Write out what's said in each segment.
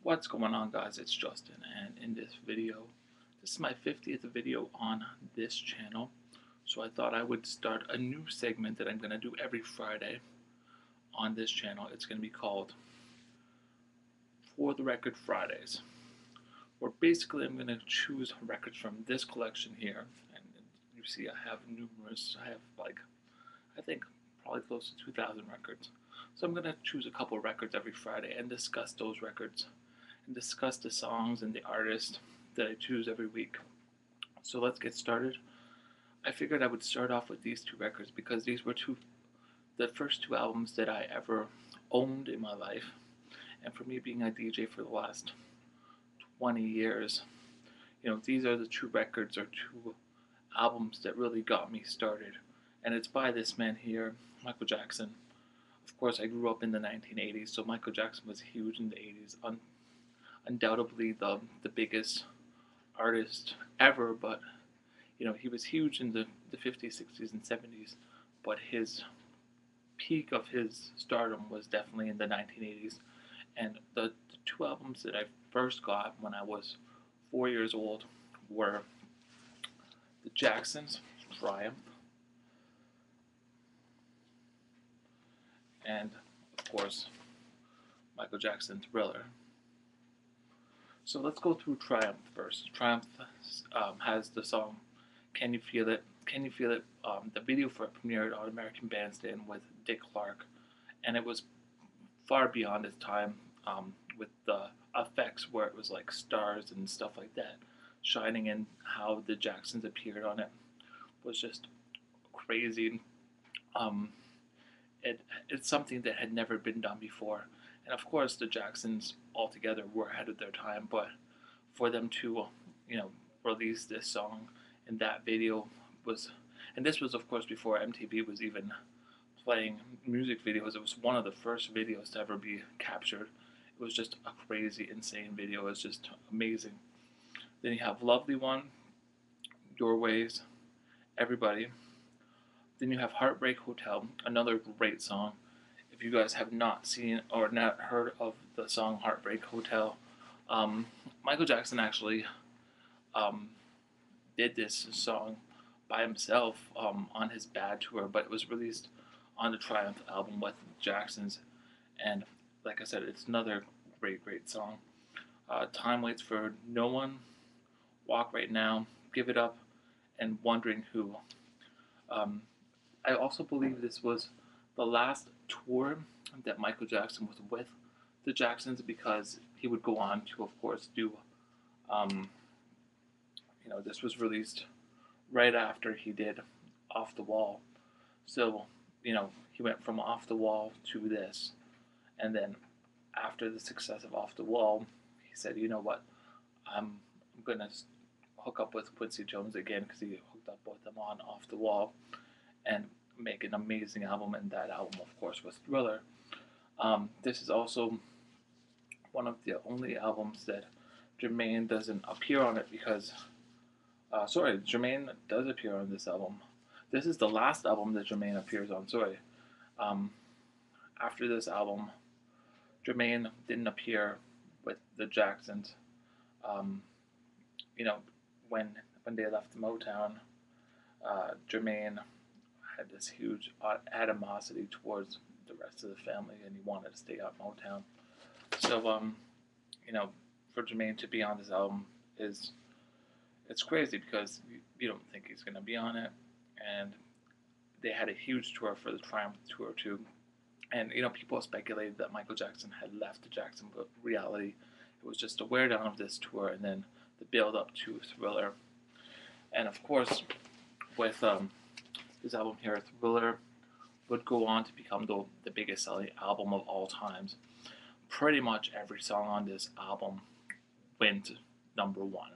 What's going on, guys? It's Justin, and in this video, this is my 50th video on this channel. So I thought I would start a new segment that I'm going to do every Friday on this channel. It's going to be called For the Record Fridays, where basically I'm going to choose records from this collection here. And you see I have numerous, I think probably close to 2,000 records. So I'm going to choose a couple records every Friday and discuss those records and discuss the songs and the artists that I choose every week. So let's get started. I figured I would start off with these two records because these were the first two albums that I ever owned in my life. And for me, being a DJ for the last 20 years, these are the two records or two albums that really got me started. And it's by this man here, Michael Jackson. Of course, I grew up in the 1980s, so Michael Jackson was huge in the 80s. Undoubtedly the biggest artist ever, but he was huge in the 50s, 60s, and 70s, but his peak of his stardom was definitely in the 1980s. And the two albums that I first got when I was 4 years old were the Jacksons' Triumph and, of course, Michael Jackson's Thriller. So let's go through Triumph first. Triumph has the song "Can You Feel It?" "Can You Feel It?" The video for it premiered on American Bandstand with Dick Clark, and it was far beyond its time with the effects where it was like stars and stuff like that shining, and how the Jacksons appeared on it was just crazy. Um, it's something that had never been done before. And of course, the Jacksons altogether were ahead of their time, but for them to, release this song and that video was, and this was of course before MTV was even playing music videos. It was one of the first videos to ever be captured. It was just a crazy, insane video. It was just amazing. Then you have Lovely One, Doorways, Everybody. Then you have Heartbreak Hotel, another great song. If you guys have not seen or not heard of the song Heartbreak Hotel, Michael Jackson actually um, did this song by himself on his Bad tour, but it was released on the Triumph album with Jackson's. And like I said, it's another great, great song. Time Waits for No One, Walk Right Now, Give It Up, and Wondering Who. Um, I also believe this was the last tour that Michael Jackson was with the Jacksons, because he would go on to, of course, do, um, this was released right after he did Off the Wall. So, he went from Off the Wall to this. And then after the success of Off the Wall, he said, you know what, I'm going to hook up with Quincy Jones again, because he hooked up with them on Off the Wall, and make an amazing album. And that album, of course, was Thriller. This is also one of the only albums that Jermaine doesn't appear on it because, Jermaine does appear on this album. This is the last album that Jermaine appears on, sorry. Um, After this album, Jermaine didn't appear with the Jacksons. Um, you know, when they left Motown, Jermaine had this huge animosity towards the rest of the family, and he wanted to stay at Motown. So, you know, for Jermaine to be on this album it's crazy because you don't think he's gonna be on it, and they had a huge tour for the Triumph tour too. And people speculated that Michael Jackson had left the Jackson, but reality, it was just a wear down of this tour, and then the build up to Thriller. And of course, with this album here, Thriller would go on to become the biggest selling album of all times. Pretty much every song on this album went number one.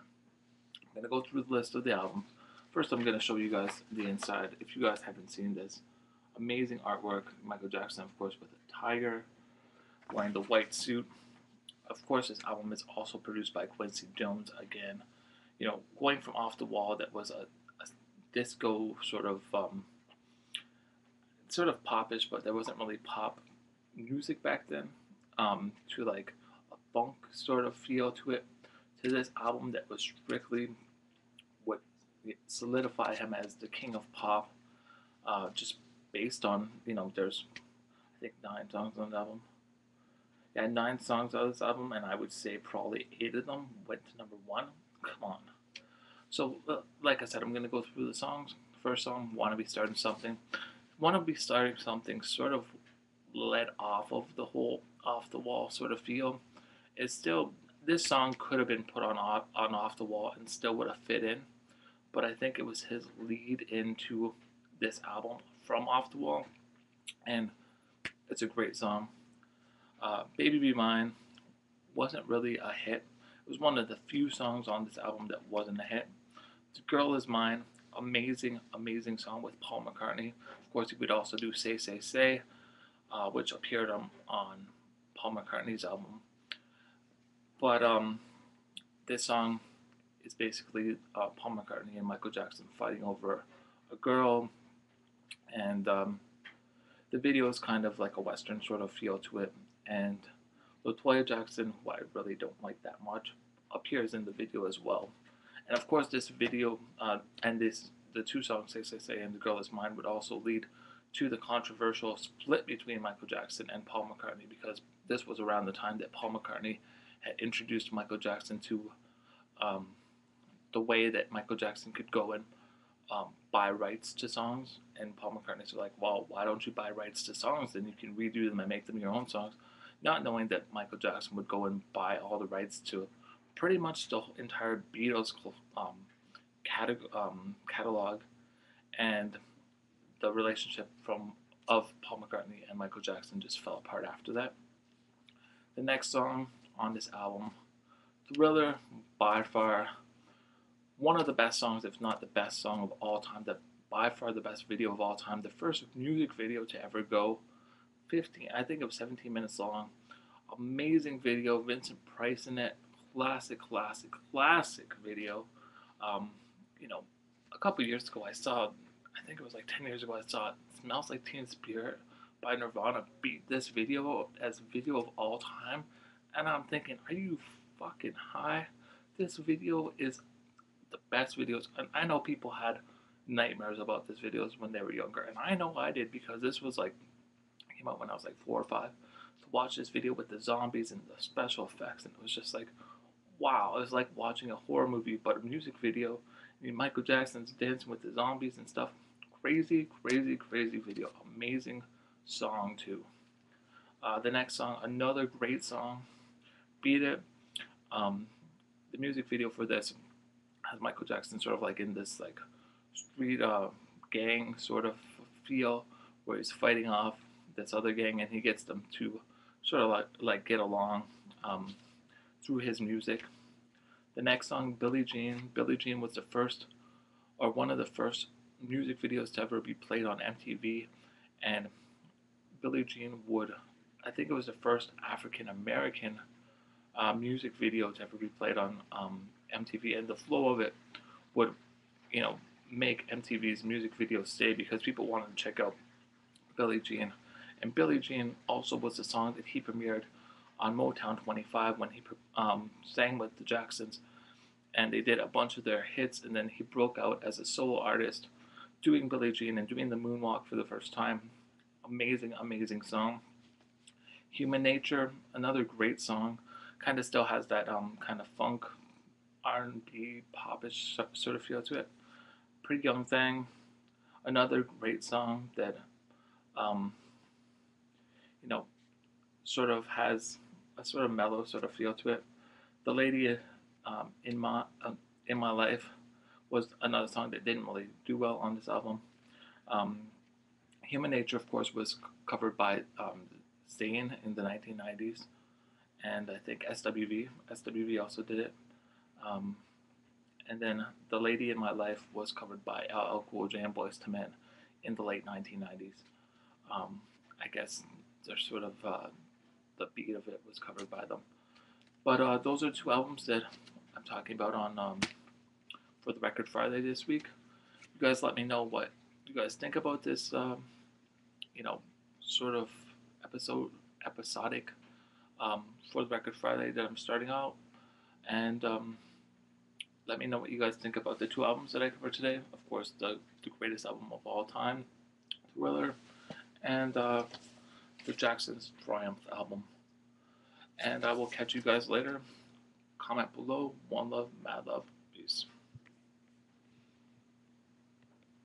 I'm going to go through the list of the albums. First, I'm going to show you guys the inside. If you guys haven't seen this, amazing artwork. Michael Jackson, of course, with a tiger, wearing the white suit. Of course, this album is also produced by Quincy Jones again. Going from Off the Wall, that was a disco sort of popish, but there wasn't really pop music back then, to like a funk sort of feel to it, to this album that was strictly what solidified him as the king of pop, just based on, there's, I think, 9 songs on the album. Yeah, 9 songs on this album, and I would say probably 8 of them went to number 1. Come on. So, like I said, I'm going to go through the songs. First song, Wanna Be Starting Something. Wanna Be Starting Something sort of led off of the whole off the wall sort of feel. It's still, this song could have been put on Off the Wall and still would have fit in, but I think it was his lead into this album from Off the Wall, and it's a great song. Baby Be Mine wasn't really a hit. It was one of the few songs on this album that wasn't a hit. The Girl Is Mine, amazing, amazing song with Paul McCartney. Of course, he would also do Say, Say, Say, which appeared on Paul McCartney's album. But this song is basically Paul McCartney and Michael Jackson fighting over a girl, and the video is kind of like a Western sort of feel to it. And LaToya Jackson, who I really don't like that much, appears in the video as well. And of course, this video and the 2 songs, Say, Say, Say, and The Girl Is Mine, would also lead to the controversial split between Michael Jackson and Paul McCartney, because this was around the time that Paul McCartney had introduced Michael Jackson to the way that Michael Jackson could go and buy rights to songs. And Paul McCartney's like, well, why don't you buy rights to songs? Then you can redo them and make them your own songs. Not knowing that Michael Jackson would go and buy all the rights to pretty much the entire Beatles catalog, and the relationship of Paul McCartney and Michael Jackson just fell apart after that. The next song on this album, Thriller, by far one of the best songs, if not the best song of all time, by far the best video of all time, the first music video to ever go 17 minutes long. Amazing video, Vincent Price in it, classic video. A couple years ago I think it was like 10 years ago, I saw Smells Like Teen Spirit by Nirvana beat this video as video of all time, and I'm thinking, are you fucking high? This video is the best videos, and I know people had nightmares about this videos when they were younger, and I know I did, because this was like, came out when I was like 4 or 5, to watch this video with the zombies and the special effects, and it was just like, wow, it was like watching a horror movie but a music video. Michael Jackson's dancing with the zombies and stuff. Crazy video. Amazing song too. The next song, another great song, Beat It. The music video for this has Michael Jackson sort of like in this like street gang sort of feel, where he's fighting off this other gang, and he gets them to sort of like get along through his music. The next song, Billie Jean. Billie Jean was the first, or one of the first music videos to ever be played on MTV, and Billie Jean I think it was the first African American music video to ever be played on MTV, and the flow of it would, make MTV's music video stay, because people wanted to check out Billie Jean. And Billie Jean also was the song that he premiered on Motown 25 when he sang with the Jacksons, and they did a bunch of their hits, and then he broke out as a solo artist doing Billie Jean and doing the moonwalk for the first time. Amazing song. Human Nature, another great song, kind of still has that kind of funk, R&B, popish sort of feel to it. Pretty Young Thing, another great song that sort of has a sort of mellow sort of feel to it. The Lady in My Life was another song that didn't really do well on this album. Human Nature, of course, was covered by Zayn in the 1990s, and I think SWV also did it. And then The Lady in My Life was covered by LL Cool J and Boyz II Men in the late 1990s. I guess they're sort of the beat of it was covered by them. But those are 2 albums that I'm talking about on for the Record Friday this week. You guys let me know what you guys think about this, sort of episodic for the Record Friday that I'm starting out. And let me know what you guys think about the two albums that I covered today. Of course, the greatest album of all time, Thriller, and the Jackson's Triumph album. And I will catch you guys later. Comment below. One love, mad love.